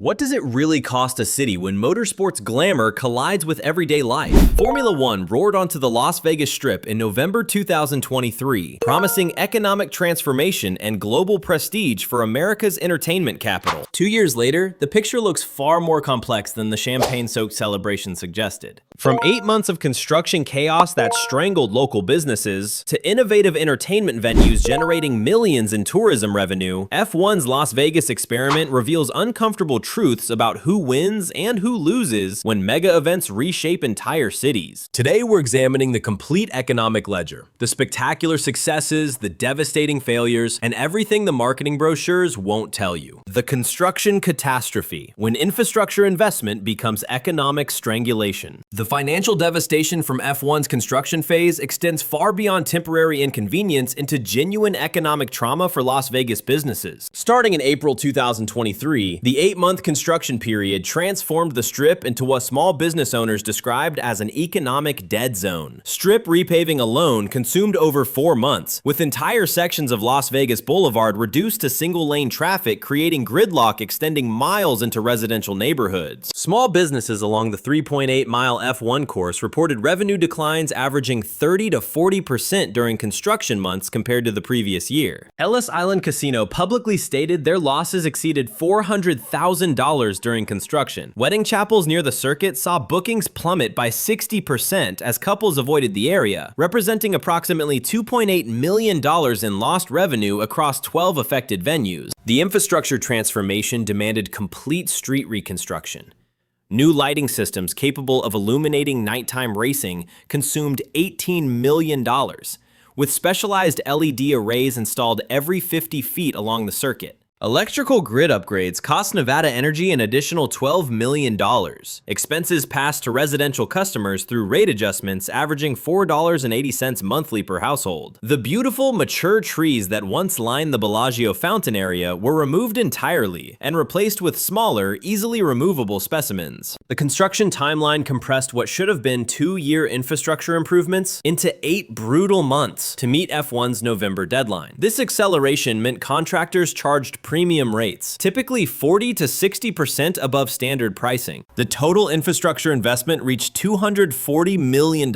What does it really cost a city when motorsports glamour collides with everyday life? Formula One roared onto the Las Vegas Strip in November 2023, promising economic transformation and global prestige for America's entertainment capital. 2 years later, the picture looks far more complex than the champagne-soaked celebration suggested. From 8 months of construction chaos that strangled local businesses, to innovative entertainment venues generating millions in tourism revenue, F1's Las Vegas experiment reveals uncomfortable truths about who wins and who loses when mega events reshape entire cities. Today, we're examining the complete economic ledger, the spectacular successes, the devastating failures, and everything the marketing brochures won't tell you. The construction catastrophe, when infrastructure investment becomes economic strangulation. The financial devastation from F1's construction phase extends far beyond temporary inconvenience into genuine economic trauma for Las Vegas businesses. Starting in April 2023, the 8-month construction period transformed the Strip into what small business owners described as an economic dead zone. Strip repaving alone consumed over 4 months, with entire sections of Las Vegas Boulevard reduced to single-lane traffic, creating gridlock extending miles into residential neighborhoods. Small businesses along the 3.8-mile F1 course reported revenue declines averaging 30 to 40% during construction months compared to the previous year. Ellis Island Casino publicly stated their losses exceeded $400,000 during construction. Wedding chapels near the circuit saw bookings plummet by 60% as couples avoided the area, representing approximately $2.8 million in lost revenue across 12 affected venues. The infrastructure transformation demanded complete street reconstruction. New lighting systems capable of illuminating nighttime racing consumed $18 million, with specialized LED arrays installed every 50 feet along the circuit. Electrical grid upgrades cost Nevada Energy an additional $12 million. Expenses passed to residential customers through rate adjustments averaging $4.80 monthly per household. The beautiful, mature trees that once lined the Bellagio fountain area were removed entirely and replaced with smaller, easily removable specimens. The construction timeline compressed what should have been 2-year infrastructure improvements into 8 brutal months to meet F1's November deadline. This acceleration meant contractors charged premium rates, typically 40 to 60% above standard pricing. The total infrastructure investment reached $240 million,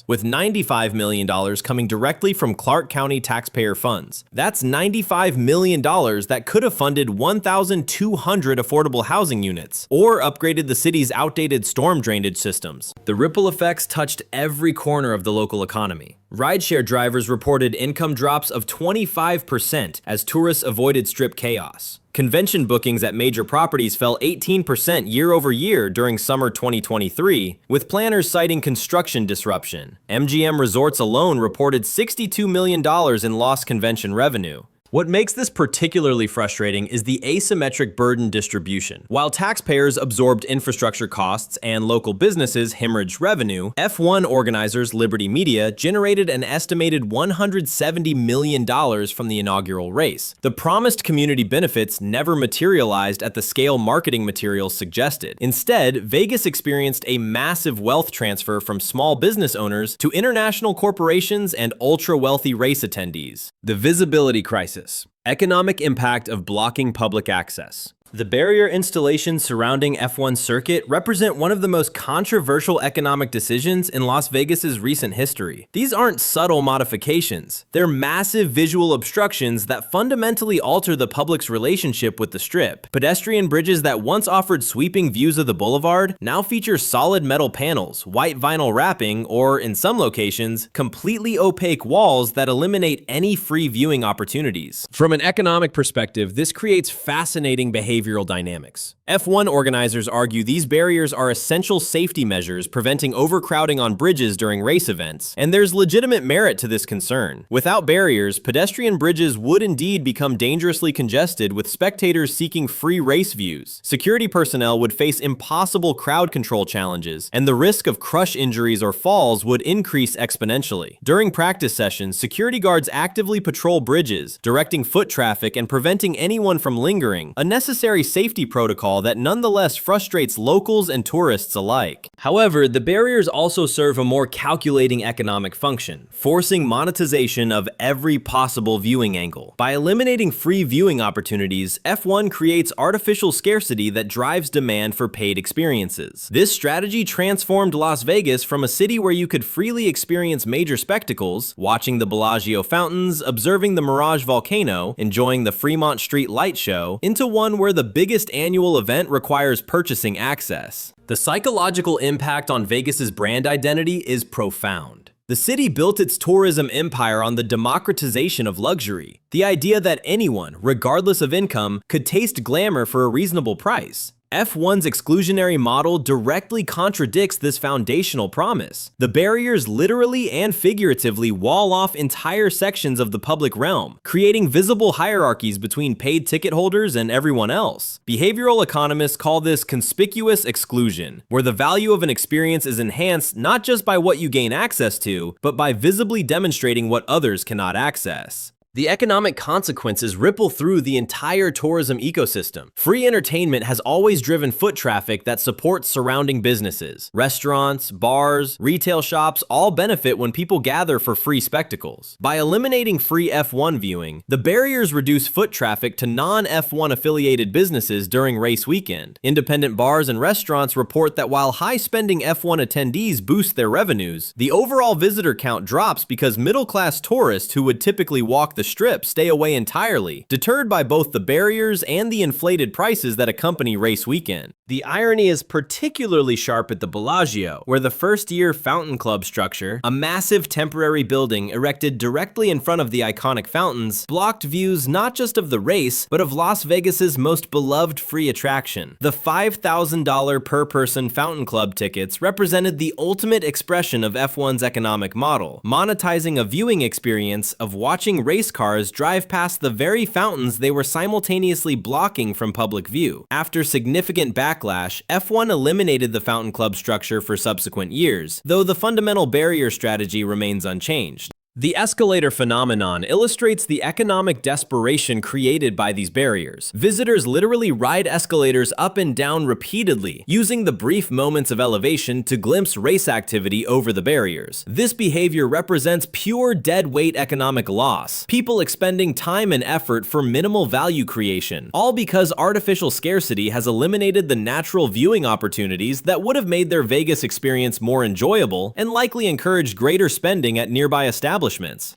with $95 million coming directly from Clark County taxpayer funds. That's $95 million that could have funded 1,200 affordable housing units, or upgraded the city's outdated storm drainage systems. The ripple effects touched every corner of the local economy. Rideshare drivers reported income drops of 25% as tourists avoided Strip chaos. Convention bookings at major properties fell 18% year over year during summer 2023, with planners citing construction disruption. MGM Resorts alone reported $62 million in lost convention revenue. What makes this particularly frustrating is the asymmetric burden distribution. While taxpayers absorbed infrastructure costs and local businesses hemorrhaged revenue, F1 organizers Liberty Media generated an estimated $170 million from the inaugural race. The promised community benefits never materialized at the scale marketing materials suggested. Instead, Vegas experienced a massive wealth transfer from small business owners to international corporations and ultra-wealthy race attendees. The visibility crisis. Economic impact of blocking public access. The barrier installations surrounding F1 circuit represent one of the most controversial economic decisions in Las Vegas's recent history. These aren't subtle modifications. They're massive visual obstructions that fundamentally alter the public's relationship with the Strip. Pedestrian bridges that once offered sweeping views of the boulevard now feature solid metal panels, white vinyl wrapping, or, in some locations, completely opaque walls that eliminate any free viewing opportunities. From an economic perspective, this creates fascinating behavioral dynamics. F1 organizers argue these barriers are essential safety measures preventing overcrowding on bridges during race events, and there's legitimate merit to this concern. Without barriers, pedestrian bridges would indeed become dangerously congested with spectators seeking free race views. Security personnel would face impossible crowd control challenges, and the risk of crush injuries or falls would increase exponentially. During practice sessions, security guards actively patrol bridges, directing foot traffic and preventing anyone from lingering, a necessary extraordinary safety protocol that nonetheless frustrates locals and tourists alike. However, the barriers also serve a more calculating economic function, forcing monetization of every possible viewing angle. By eliminating free viewing opportunities, F1 creates artificial scarcity that drives demand for paid experiences. This strategy transformed Las Vegas from a city where you could freely experience major spectacles, watching the Bellagio fountains, observing the Mirage volcano, enjoying the Fremont Street light show, into one where the biggest annual event requires purchasing access. The psychological impact on Vegas's brand identity is profound. The city built its tourism empire on the democratization of luxury, the idea that anyone, regardless of income, could taste glamour for a reasonable price. F1's exclusionary model directly contradicts this foundational promise. The barriers literally and figuratively wall off entire sections of the public realm, creating visible hierarchies between paid ticket holders and everyone else. Behavioral economists call this conspicuous exclusion, where the value of an experience is enhanced not just by what you gain access to, but by visibly demonstrating what others cannot access. The economic consequences ripple through the entire tourism ecosystem. Free entertainment has always driven foot traffic that supports surrounding businesses. Restaurants, bars, retail shops all benefit when people gather for free spectacles. By eliminating free F1 viewing, the barriers reduce foot traffic to non-F1 affiliated businesses during race weekend. Independent bars and restaurants report that while high-spending F1 attendees boost their revenues, the overall visitor count drops because middle-class tourists who would typically walk the Strip stay away entirely, deterred by both the barriers and the inflated prices that accompany race weekend. The irony is particularly sharp at the Bellagio, where the first-year Fountain Club structure, a massive temporary building erected directly in front of the iconic fountains, blocked views not just of the race, but of Las Vegas's most beloved free attraction. The $5,000 per person Fountain Club tickets represented the ultimate expression of F1's economic model, monetizing a viewing experience of watching race cars drive past the very fountains they were simultaneously blocking from public view. After significant backlash, F1 eliminated the Fountain Club structure for subsequent years, though the fundamental barrier strategy remains unchanged. The escalator phenomenon illustrates the economic desperation created by these barriers. Visitors literally ride escalators up and down repeatedly, using the brief moments of elevation to glimpse race activity over the barriers. This behavior represents pure deadweight economic loss, people expending time and effort for minimal value creation, all because artificial scarcity has eliminated the natural viewing opportunities that would have made their Vegas experience more enjoyable and likely encouraged greater spending at nearby establishments.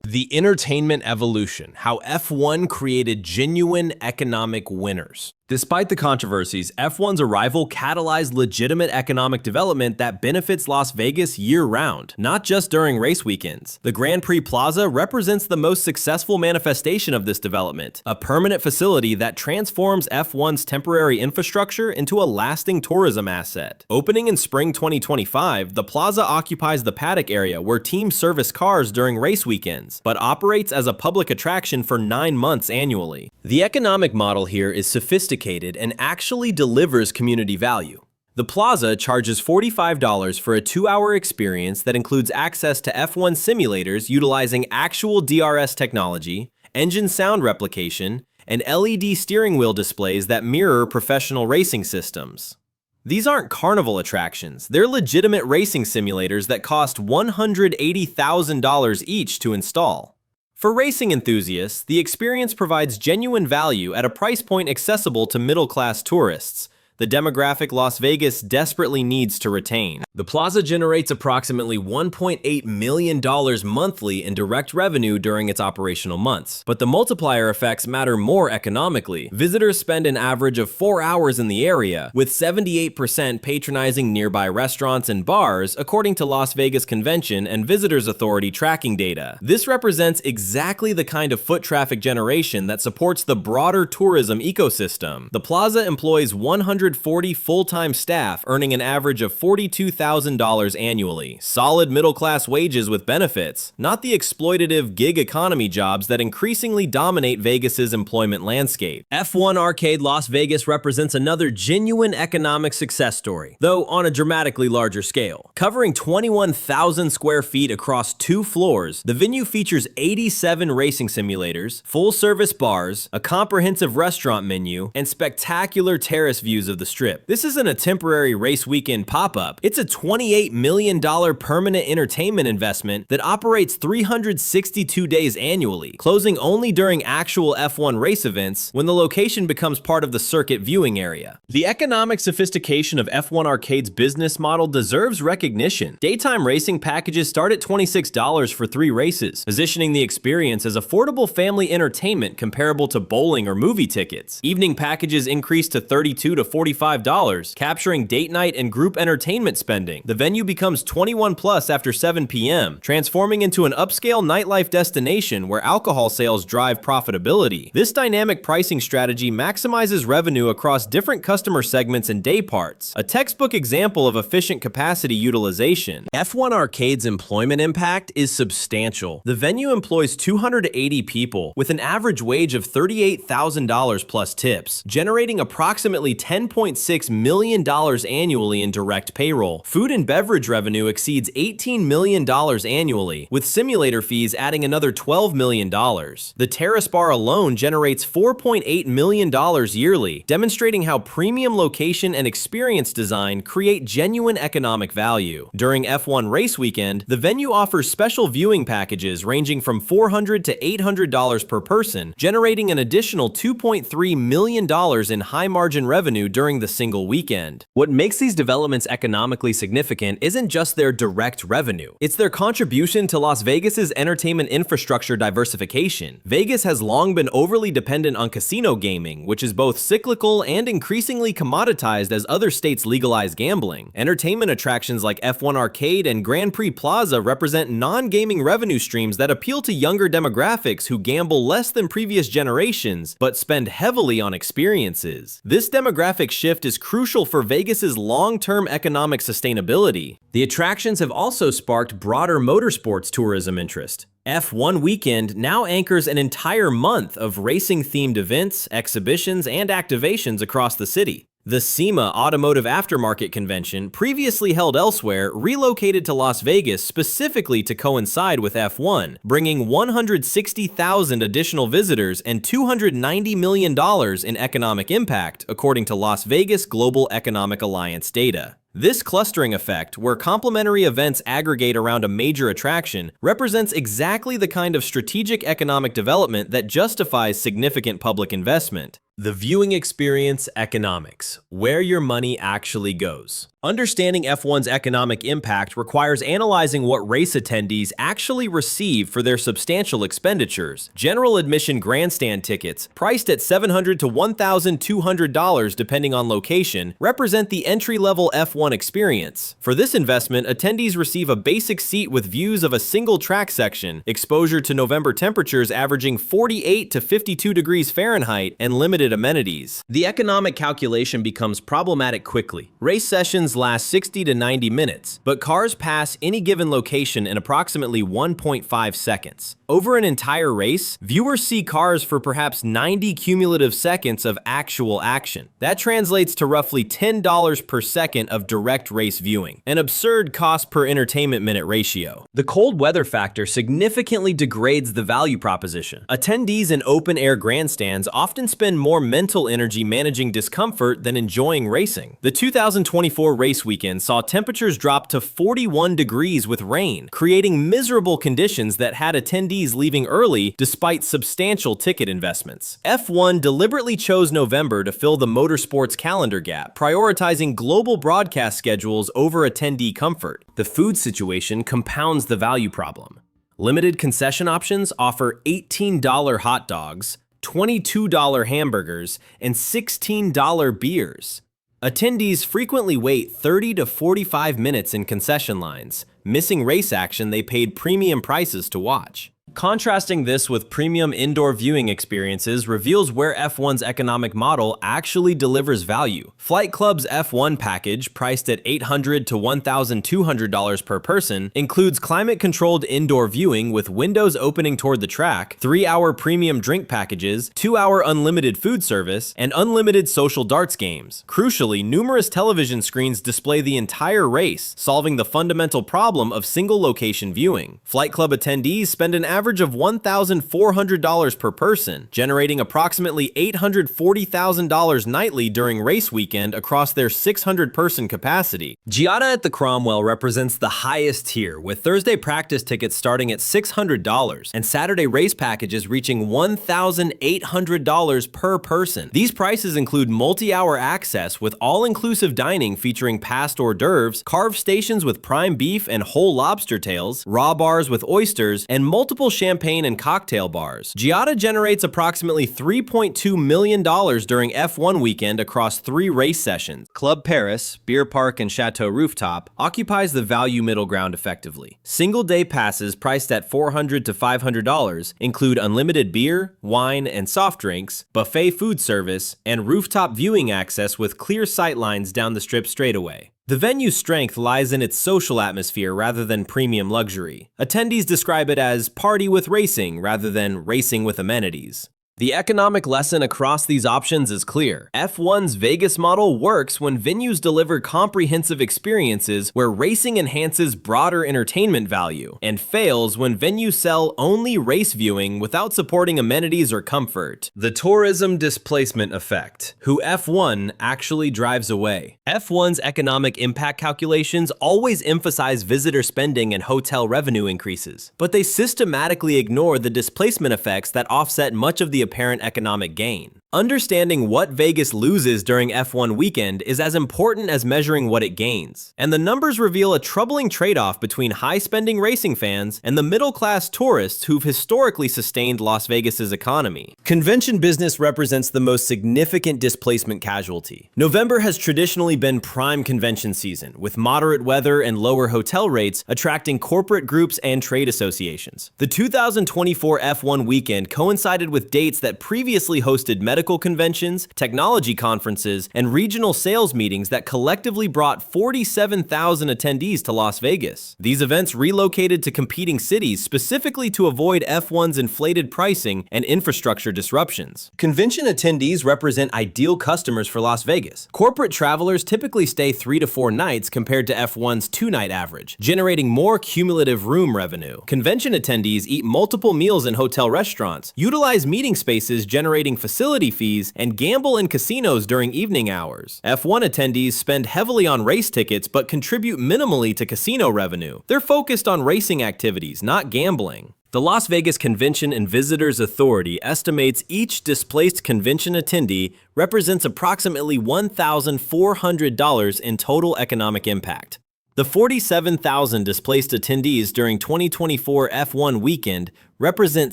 The entertainment evolution, how F1 created genuine economic winners. Despite the controversies, F1's arrival catalyzed legitimate economic development that benefits Las Vegas year-round, not just during race weekends. The Grand Prix Plaza represents the most successful manifestation of this development, a permanent facility that transforms F1's temporary infrastructure into a lasting tourism asset. Opening in spring 2025, the plaza occupies the paddock area where teams service cars during race weekends, but operates as a public attraction for 9 months annually. The economic model here is sophisticated and actually delivers community value. The plaza charges $45 for a 2-hour experience that includes access to F1 simulators utilizing actual DRS technology, engine sound replication, and LED steering wheel displays that mirror professional racing systems. These aren't carnival attractions, they're legitimate racing simulators that cost $180,000 each to install. For racing enthusiasts, the experience provides genuine value at a price point accessible to middle-class tourists, the demographic Las Vegas desperately needs to retain. The plaza generates approximately $1.8 million monthly in direct revenue during its operational months. But the multiplier effects matter more economically. Visitors spend an average of 4 hours in the area, with 78% patronizing nearby restaurants and bars, according to Las Vegas Convention and Visitors Authority tracking data. This represents exactly the kind of foot traffic generation that supports the broader tourism ecosystem. The plaza employs 100 240 full-time staff earning an average of $42,000 annually. Solid middle-class wages with benefits, not the exploitative gig economy jobs that increasingly dominate Vegas's employment landscape. F1 Arcade Las Vegas represents another genuine economic success story, though on a dramatically larger scale. Covering 21,000 square feet across 2 floors, the venue features 87 racing simulators, full-service bars, a comprehensive restaurant menu, and spectacular terrace views of the Strip. This isn't a temporary race weekend pop-up. It's a $28 million permanent entertainment investment that operates 362 days annually, closing only during actual F1 race events when the location becomes part of the circuit viewing area. The economic sophistication of F1 Arcade's business model deserves recognition. Daytime racing packages start at $26 for 3 races, positioning the experience as affordable family entertainment comparable to bowling or movie tickets. Evening packages increase to $32 to $45, capturing date night and group entertainment spending. The venue becomes 21 plus after 7 p.m., transforming into an upscale nightlife destination where alcohol sales drive profitability. This dynamic pricing strategy maximizes revenue across different customer segments and day parts, a textbook example of efficient capacity utilization. F1 Arcade's employment impact is substantial. The venue employs 280 people with an average wage of $38,000 plus tips, generating approximately $10.6 million annually in direct payroll. Food and beverage revenue exceeds $18 million annually, with simulator fees adding another $12 million. The Terrace Bar alone generates $4.8 million yearly, demonstrating how premium location and experience design create genuine economic value. During F1 race weekend, the venue offers special viewing packages ranging from $400 to $800 per person, generating an additional $2.3 million in high-margin revenue during the single weekend. What makes these developments economically significant isn't just their direct revenue. It's their contribution to Las Vegas's entertainment infrastructure diversification. Vegas has long been overly dependent on casino gaming, which is both cyclical and increasingly commoditized as other states legalize gambling. Entertainment attractions like F1 Arcade and Grand Prix Plaza represent non-gaming revenue streams that appeal to younger demographics who gamble less than previous generations, but spend heavily on experiences. This demographic shift is crucial for Vegas's long-term economic sustainability. The attractions have also sparked broader motorsports tourism interest. F1 weekend now anchors an entire month of racing-themed events, exhibitions, and activations across the city. The SEMA Automotive Aftermarket Convention, previously held elsewhere, relocated to Las Vegas specifically to coincide with F1, bringing 160,000 additional visitors and $290 million in economic impact, according to Las Vegas Global Economic Alliance data. This clustering effect, where complementary events aggregate around a major attraction, represents exactly the kind of strategic economic development that justifies significant public investment. The viewing experience economics, where your money actually goes. Understanding F1's economic impact requires analyzing what race attendees actually receive for their substantial expenditures. General admission grandstand tickets, priced at $700 to $1,200 depending on location, represent the entry-level F1 experience. For this investment, attendees receive a basic seat with views of a single track section, exposure to November temperatures averaging 48 to 52 degrees Fahrenheit, and limited amenities. The economic calculation becomes problematic quickly. Race sessions last 60 to 90 minutes, but cars pass any given location in approximately 1.5 seconds. Over an entire race, viewers see cars for perhaps 90 cumulative seconds of actual action. That translates to roughly $10 per second of direct race viewing, an absurd cost per entertainment minute ratio. The cold weather factor significantly degrades the value proposition. Attendees in open-air grandstands often spend more mental energy managing discomfort than enjoying racing. The 2024 race weekend saw temperatures drop to 41 degrees with rain, creating miserable conditions that had attendees leaving early despite substantial ticket investments. F1 deliberately chose November to fill the motorsports calendar gap, prioritizing global broadcast schedules over attendee comfort. The food situation compounds the value problem. Limited concession options offer $18 hot dogs, $22 hamburgers, and $16 beers. Attendees frequently wait 30 to 45 minutes in concession lines, missing race action they paid premium prices to watch. Contrasting this with premium indoor viewing experiences reveals where F1's economic model actually delivers value. Flight Club's F1 package, priced at $800 to $1,200 per person, includes climate-controlled indoor viewing with windows opening toward the track, 3-hour premium drink packages, 2-hour unlimited food service, and unlimited social darts games. Crucially, numerous television screens display the entire race, solving the fundamental problem of single-location viewing. Flight Club attendees spend an average of $1,400 per person, generating approximately $840,000 nightly during race weekend across their 600-person capacity. Giada at the Cromwell represents the highest tier, with Thursday practice tickets starting at $600 and Saturday race packages reaching $1,800 per person. These prices include multi-hour access with all-inclusive dining featuring past hors d'oeuvres, carved stations with prime beef and whole lobster tails, raw bars with oysters, and multiple champagne and cocktail bars. Giada generates approximately $3.2 million during F1 weekend across 3 race sessions. Club Paris, Beer Park, and Chateau Rooftop occupies the value middle ground effectively. Single-day passes priced at $400 to $500 include unlimited beer, wine, and soft drinks, buffet food service, and rooftop viewing access with clear sightlines down the strip straightaway. The venue's strength lies in its social atmosphere rather than premium luxury. Attendees describe it as party with racing rather than racing with amenities. The economic lesson across these options is clear. F1's Vegas model works when venues deliver comprehensive experiences where racing enhances broader entertainment value, and fails when venues sell only race viewing without supporting amenities or comfort. The tourism displacement effect, who F1 actually drives away. F1's economic impact calculations always emphasize visitor spending and hotel revenue increases, but they systematically ignore the displacement effects that offset much of the apparent economic gain. Understanding what Vegas loses during F1 weekend is as important as measuring what it gains, and the numbers reveal a troubling trade-off between high-spending racing fans and the middle-class tourists who've historically sustained Las Vegas's economy. Convention business represents the most significant displacement casualty. November has traditionally been prime convention season, with moderate weather and lower hotel rates attracting corporate groups and trade associations. The 2024 F1 weekend coincided with dates that previously hosted medical conventions, technology conferences, and regional sales meetings that collectively brought 47,000 attendees to Las Vegas. These events relocated to competing cities specifically to avoid F1's inflated pricing and infrastructure disruptions. Convention attendees represent ideal customers for Las Vegas. Corporate travelers typically stay 3 to 4 nights compared to F1's 2-night average, generating more cumulative room revenue. Convention attendees eat multiple meals in hotel restaurants, utilize meeting spaces generating facility fees, and gamble in casinos during evening hours. F1 attendees spend heavily on race tickets but contribute minimally to casino revenue. They're focused on racing activities, not gambling. The Las Vegas Convention and Visitors Authority estimates each displaced convention attendee represents approximately $1,400 in total economic impact. The 47,000 displaced attendees during 2024 F1 weekend represent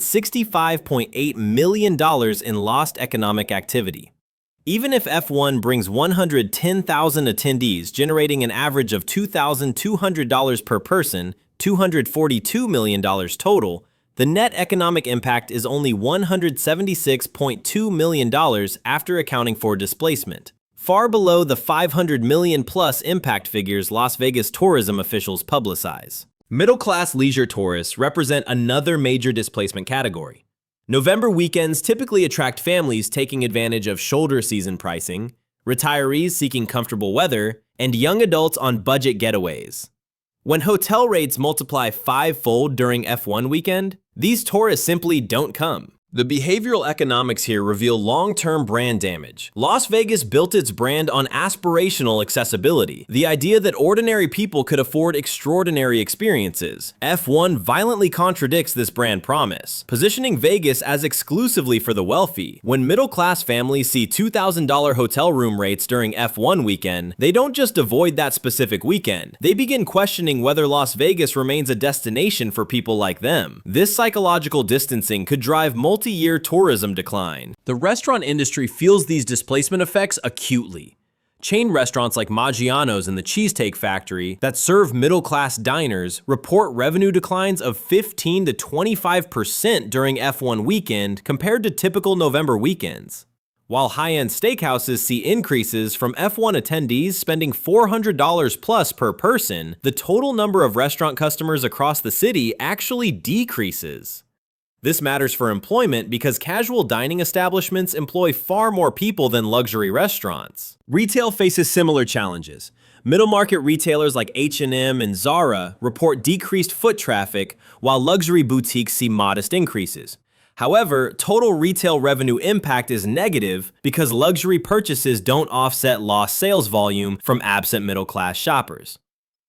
$65.8 million in lost economic activity. Even if F1 brings 110,000 attendees, generating an average of $2,200 per person, $242 million total, the net economic impact is only $176.2 million after accounting for displacement, far below the $500 million plus impact figures Las Vegas tourism officials publicize. Middle-class leisure tourists represent another major displacement category. November weekends typically attract families taking advantage of shoulder season pricing, retirees seeking comfortable weather, and young adults on budget getaways. When hotel rates multiply 5-fold during F1 weekend, these tourists simply don't come. The behavioral economics here reveal long-term brand damage. Las Vegas built its brand on aspirational accessibility, the idea that ordinary people could afford extraordinary experiences. F1 violently contradicts this brand promise, positioning Vegas as exclusively for the wealthy. When middle-class families see $2,000 hotel room rates during F1 weekend, they don't just avoid that specific weekend. They begin questioning whether Las Vegas remains a destination for people like them. This psychological distancing could drive multi-year tourism decline. The restaurant industry feels these displacement effects acutely. Chain restaurants like Maggiano's and the Cheesesteak Factory that serve middle-class diners report revenue declines of 15 to 25% during F1 weekend compared to typical November weekends. While high-end steakhouses see increases from F1 attendees spending $400 plus per person, the total number of restaurant customers across the city actually decreases. This matters for employment because casual dining establishments employ far more people than luxury restaurants. Retail faces similar challenges. Middle-market retailers like H&M and Zara report decreased foot traffic, while luxury boutiques see modest increases. However, total retail revenue impact is negative because luxury purchases don't offset lost sales volume from absent middle-class shoppers.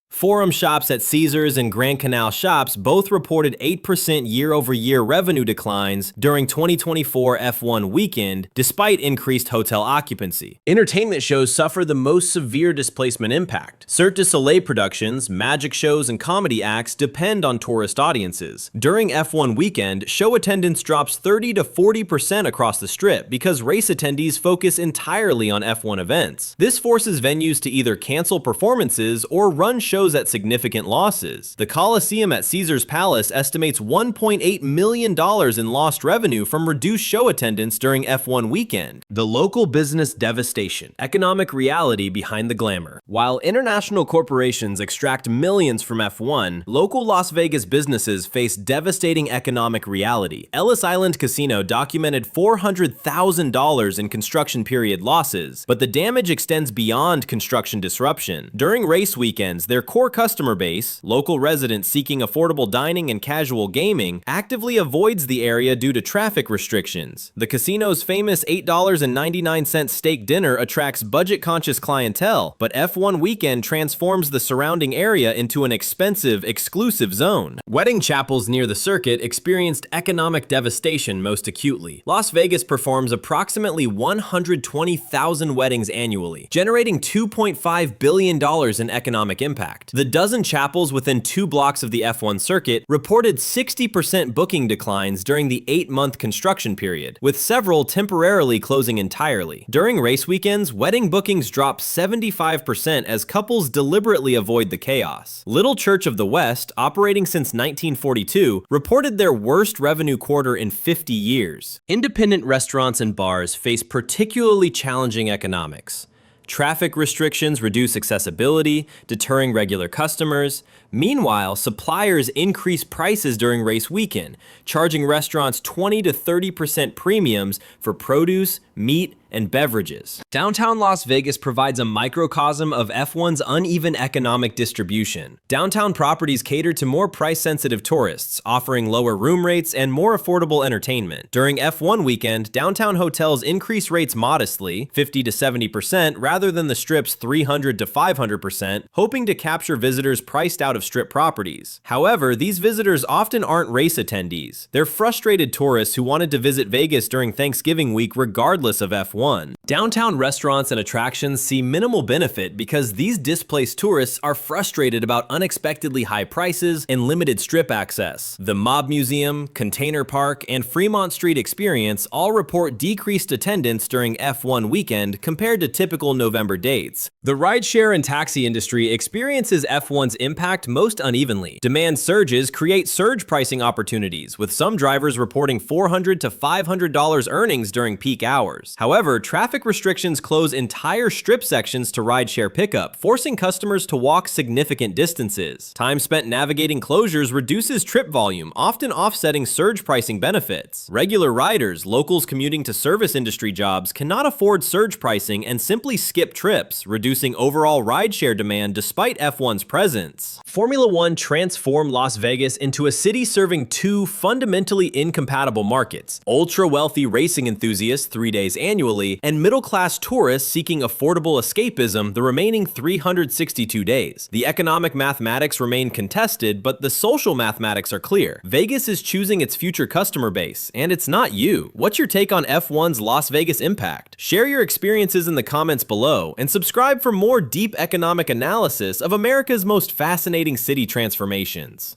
Forum Shops at Caesars and Grand Canal Shops both reported 8% year-over-year revenue declines during 2024 F1 weekend, despite increased hotel occupancy. Entertainment shows suffer the most severe displacement impact. Cirque du Soleil productions, magic shows, and comedy acts depend on tourist audiences. During F1 weekend, show attendance drops 30 to 40% across the Strip because race attendees focus entirely on F1 events. This forces venues to either cancel performances or run shows at significant losses. The Coliseum at Caesars Palace estimates $1.8 million in lost revenue from reduced show attendance during F1 weekend. The local business devastation, economic reality behind the glamour. While international corporations extract millions from F1, local Las Vegas businesses face devastating economic reality. Ellis Island Casino documented $400,000 in construction period losses, but the damage extends beyond construction disruption. During race weekends, their core customer base, local residents seeking affordable dining and casual gaming, actively avoids the area due to traffic restrictions. The casino's famous $8.99 steak dinner attracts budget-conscious clientele, but F1 weekend transforms the surrounding area into an expensive, exclusive zone. Wedding chapels near the circuit experienced economic devastation most acutely. Las Vegas performs approximately 120,000 weddings annually, generating $2.5 billion in economic impact. The dozen chapels within 2 blocks of the F1 circuit reported 60% booking declines during the 8-month construction period, with several temporarily closing entirely. During race weekends, wedding bookings drop 75% as couples deliberately avoid the chaos. Little Church of the West, operating since 1942, reported their worst revenue quarter in 50 years. Independent restaurants and bars face particularly challenging economics. Traffic restrictions reduce accessibility, deterring regular customers. Meanwhile, suppliers increase prices during race weekend, charging restaurants 20 to 30% premiums for produce, meat, and beverages. Downtown Las Vegas provides a microcosm of F1's uneven economic distribution. Downtown properties cater to more price-sensitive tourists, offering lower room rates and more affordable entertainment. During F1 weekend, downtown hotels increase rates modestly, 50 to 70%, rather than the Strip's 300 to 500%, hoping to capture visitors priced out of Strip properties. However, these visitors often aren't race attendees. They're frustrated tourists who wanted to visit Vegas during Thanksgiving week regardless of F1. Downtown restaurants and attractions see minimal benefit because these displaced tourists are frustrated about unexpectedly high prices and limited Strip access. The Mob Museum, Container Park, and Fremont Street Experience all report decreased attendance during F1 weekend compared to typical November dates. The rideshare and taxi industry experiences F1's impact most unevenly. Demand surges create surge pricing opportunities, with some drivers reporting $400 to $500 earnings during peak hours. However, traffic restrictions close entire Strip sections to rideshare pickup, forcing customers to walk significant distances. Time spent navigating closures reduces trip volume, often offsetting surge pricing benefits. Regular riders, locals commuting to service industry jobs, cannot afford surge pricing and simply skip trips, reducing overall rideshare demand despite F1's presence. Formula One transformed Las Vegas into a city serving 2 fundamentally incompatible markets: ultra-wealthy racing enthusiasts 3 days annually, and middle-class tourists seeking affordable escapism the remaining 362 days. The economic mathematics remain contested, but the social mathematics are clear. Vegas is choosing its future customer base, and it's not you. What's your take on F1's Las Vegas impact? Share your experiences in the comments below, and subscribe for more deep economic analysis of America's most fascinating city transformations.